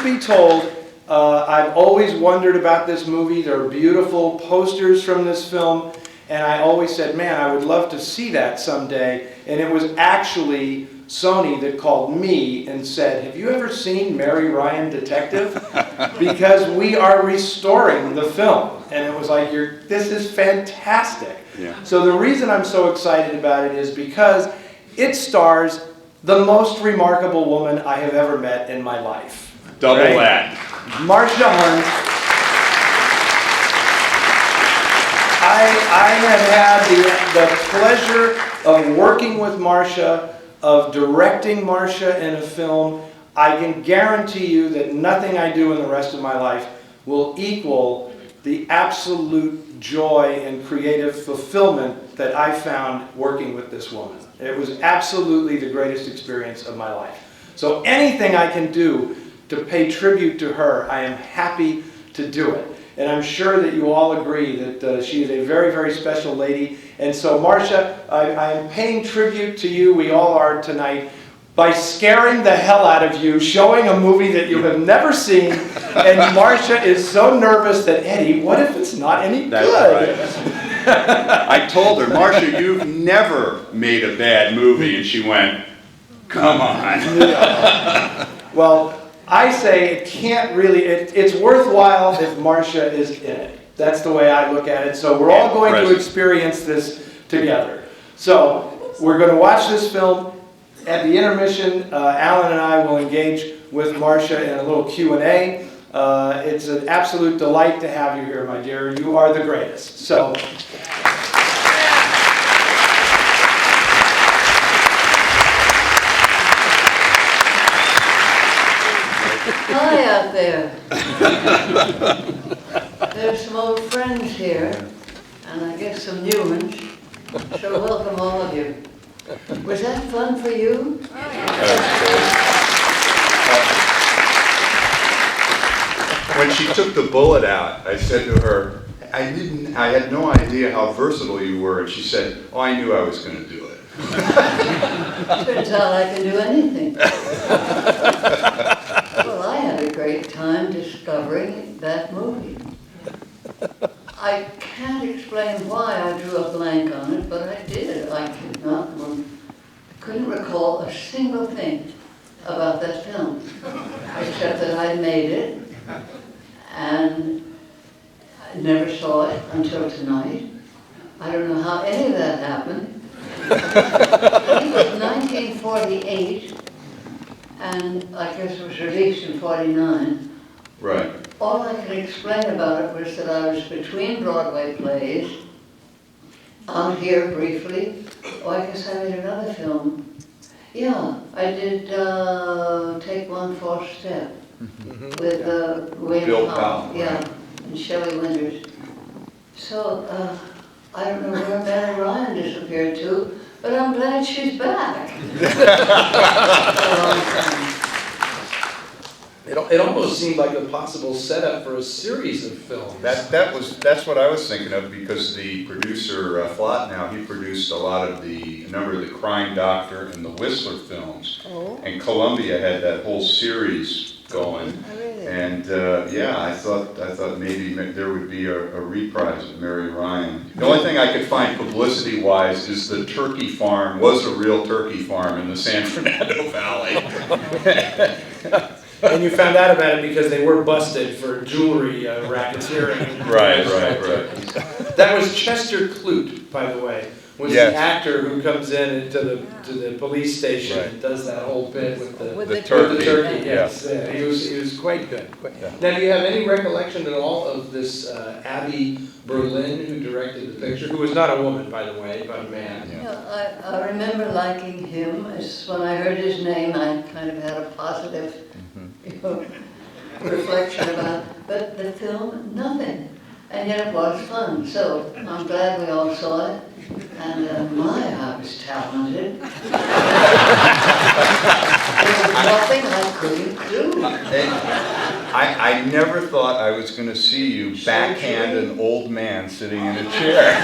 truth be told, I've always wondered about this movie. There are beautiful posters from this film, and I always said, man, I would love to see that someday. And it was actually Sony that called me and said, have you ever seen Mary Ryan Detective? Because we are restoring the film. And it was like, this is fantastic. Yeah. So the reason I'm so excited about it is because it stars the most remarkable woman I have ever met in my life. Double right? that. Marsha Hunt. I have had the pleasure of working with Marsha, of directing Marsha in a film. I can guarantee you that nothing I do in the rest of my life will equal the absolute joy and creative fulfillment that I found working with this woman. It was absolutely the greatest experience of my life. So anything I can do to pay tribute to her, I am happy to do it. And I'm sure that you all agree that she is a very, very special lady. And so, Marsha, I am paying tribute to you, we all are tonight, by scaring the hell out of you, showing a movie that you have never seen. And Marsha is so nervous that, Eddie, what if it's not any good? That's right. I told her, Marsha, you've never made a bad movie. And she went, come on. Well, I say it can't really, it's worthwhile if Marsha is in it. That's the way I look at it. So we're all going to experience this together. So we're going to watch this film. At the intermission, Alan and I will engage with Marsha in a little Q&A. It's an absolute delight to have you here, my dear. You are the greatest. So. Hi out there. There's some old friends here, and I guess some new ones. So welcome all of you. Was that fun for you? When she took the bullet out, I said to her, I had no idea how versatile you were. And she said, oh, I knew I was going to do it. Turns out I can do anything. Well, I had a great time discovering that movie. I can't explain why I drew a blank on it, but I did. I couldn't recall a single thing about that film, except that I made it, and I never saw it until tonight. I don't know how any of that happened. I think it was 1948, and I guess it was released in 49. Right. All I can explain about it was that I was between Broadway plays, out here briefly. Oh, I guess I made another film. Yeah, I did Take One False Step with William Bill Powell. Powell. Yeah, and Shelley Winters. So, I don't know where Mary Ryan disappeared to, but I'm glad she's back. It almost seemed like a possible setup for a series of films. That's what I was thinking of, because the producer Flotnow, he produced a number of the Crime Doctor and the Whistler films, and Columbia had that whole series going. Oh, really? And yeah, I thought maybe there would be a reprise of Mary Ryan. The only thing I could find publicity-wise is the turkey farm was a real turkey farm in the San Fernando Valley. And you found out about it because they were busted for jewelry racketeering. Right. That was Chester Clute, by the way, was the actor who comes in to the police station and does that whole bit with the turkey. Yes, he was quite good. Now, do you have any recollection at all of this Abby Berlin who directed the picture? Who was not a woman, by the way, but a man. Yeah, I remember liking him. When I heard his name, I kind of had a positive reflection about it. But the film, nothing. And yet it was fun. So I'm glad we all saw it. And I was talented. There was nothing I couldn't do. I never thought I was going to see you backhand an old man sitting in a chair.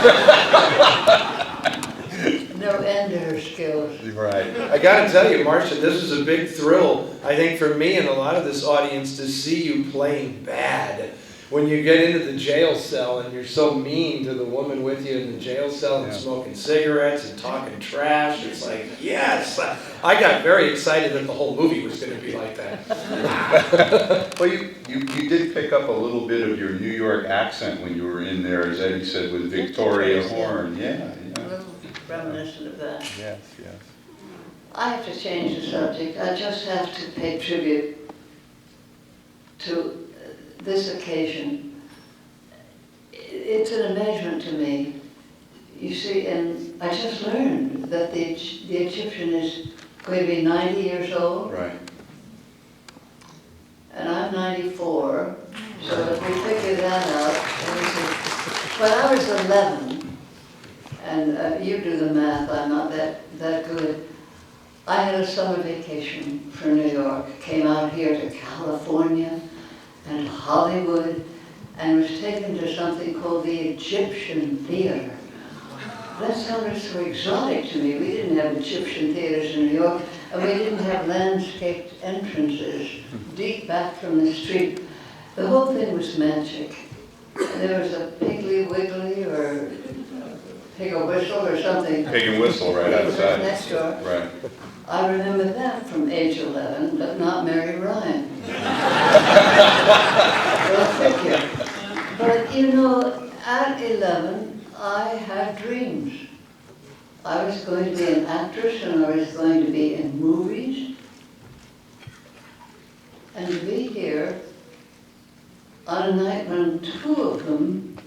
No, no end to her skills. Right. I gotta tell you, Marsha, this is a big thrill, I think, for me and a lot of this audience to see you playing bad. When you get into the jail cell and you're so mean to the woman with you in the jail cell and smoking cigarettes and talking trash, it's like, yes! I got very excited that the whole movie was gonna be like that. Well, you did pick up a little bit of your New York accent when you were in there, as Eddie said, with Victoria Horn. Yeah. A little reminiscent of that. Yes, yes. I have to change the subject. I just have to pay tribute to this occasion. It's an amazement to me. You see, and I just learned that the Egyptian is going to be 90 years old. Right. And I'm 94, so if we figure that out, when I was 11, and you do the math, I'm not that good, I had a summer vacation for New York, came out here to California and Hollywood, and was taken to something called the Egyptian Theater. That sounded so exotic to me. We didn't have Egyptian theaters in New York, and we didn't have landscaped entrances deep back from the street. The whole thing was magic. And there was a Piggly Wiggly or Pig or Whistle or something. Pig and Whistle right outside. Next door. Right. I remember that from age 11, but not Mary Ryan. Well, thank you. But you know, at 11, I had dreams. I was going to be an actress and I was going to be in movies. And to be here on a night when two of them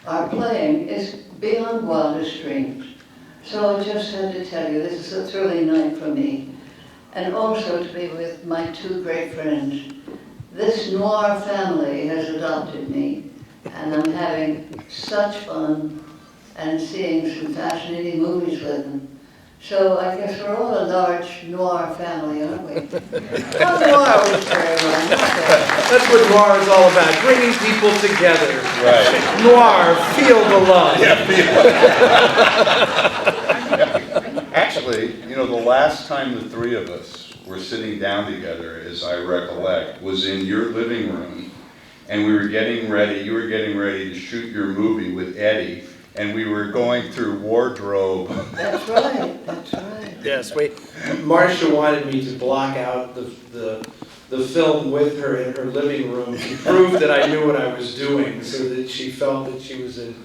are playing is beyond wildest dreams. So I just had to tell you, this is a thrilling night for me. And also to be with my two great friends. This noir family has adopted me, and I'm having such fun and seeing some fascinating movies with them. So I guess we're all a large noir family, aren't we? How noir was everyone? That's what noir is all about, bringing people together. Right. Noir, feel the love. Actually, you know, the last time the three of us were sitting down together, as I recollect, was in your living room, and we were getting ready, you were getting ready to shoot your movie with Eddie, and we were going through wardrobe. That's right, that's right. Yes, Marsha wanted me to block out the film with her in her living room to prove that I knew what I was doing, so that she felt that she was in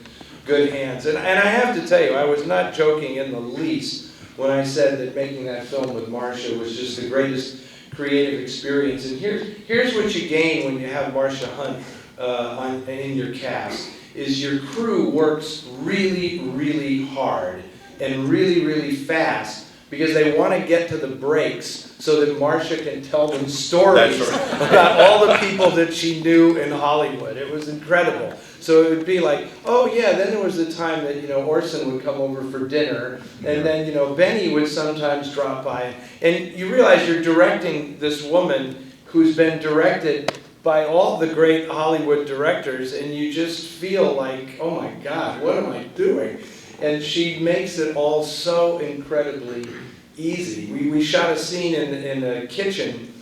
good hands. And I have to tell you, I was not joking in the least when I said that making that film with Marsha was just the greatest creative experience. And here's what you gain when you have Marsha Hunt in your cast, is your crew works really, really hard and really, really fast because they want to get to the breaks so that Marsha can tell them stories about all the people that she knew in Hollywood. It was incredible. So it would be like, oh yeah, then there was the time that, you know, Orson would come over for dinner, and then, you know, Benny would sometimes drop by. And you realize you're directing this woman who's been directed by all the great Hollywood directors, and you just feel like, oh my God, what am I doing? And she makes it all so incredibly easy. We shot a scene in a kitchen,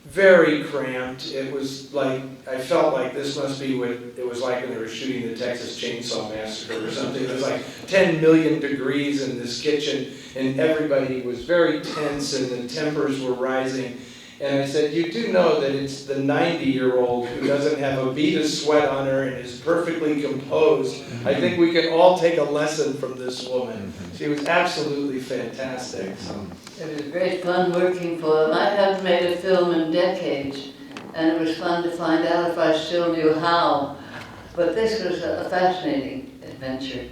very cramped. It was like, I felt like this must be what it was like when they were shooting the Texas Chainsaw Massacre or something. It was like 10 million degrees in this kitchen, and everybody was very tense, and the tempers were rising. And I said, you do know that it's the 90-year-old who doesn't have a bead of sweat on her and is perfectly composed. I think we can all take a lesson from this woman. She was absolutely fantastic. So. It was great fun working for them. I haven't made a film in decades, and it was fun to find out if I still knew how. But this was a fascinating adventure.